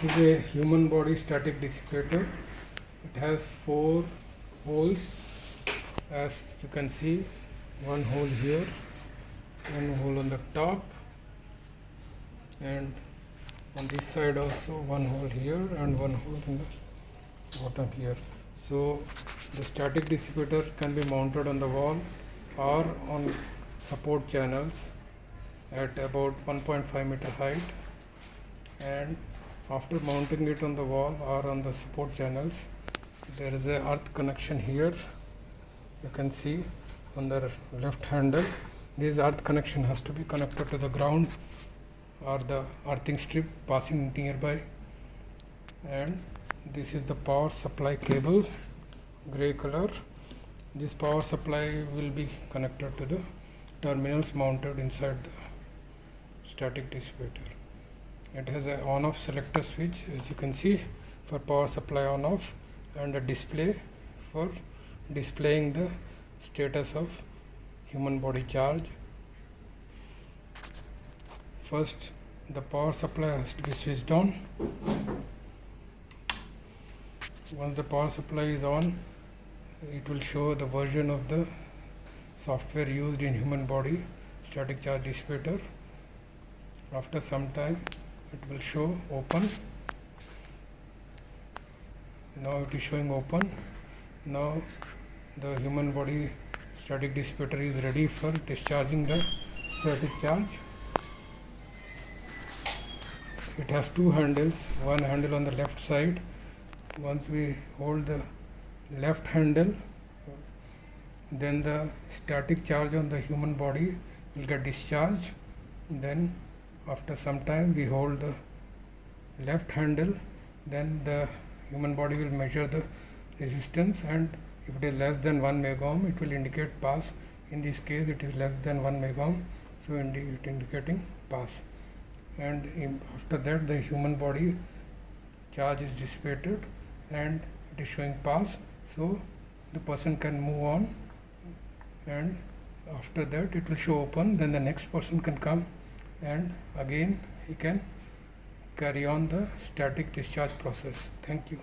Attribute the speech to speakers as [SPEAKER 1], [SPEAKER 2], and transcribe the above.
[SPEAKER 1] This is a human body static dissipator. It has 4 holes, as you can see, one hole here, one hole on the top, and on this side also one hole here and one hole in the bottom here. So the static dissipator can be mounted on the wall or on support channels at about 1.5 meter height, and after mounting it on the wall or on the support channels, there is a earth connection here. You can see on the left handle, this earth connection has to be connected to the ground or the earthing strip passing nearby, and this is the power supply cable, gray color. This power supply will be connected to the terminals mounted inside the static dissipator. It has a on-off selector switch, as you can see, for power supply on-off, and a display for displaying the status of human body charge. First, the power supply has to be switched on. Once the power supply is on, it will show the version of the software used in human body static charge dissipator. After some time, it will show open. Now it is showing open. Now the human body static dissipator is ready for discharging the static charge. It has 2 handles, one handle on the left side. Once we hold the left handle, then the static charge on the human body will get discharged. Then after some time we hold the left handle, then the human body will measure the resistance, and if it is less than 1 megohm, it will indicate pass. In this case it is less than 1 megohm, so it indicating pass. And after that the human body charge is dissipated and it is showing pass, so the person can move on, and after that it will show open. Then the next person can come and again he can carry on the static discharge process. Thank you.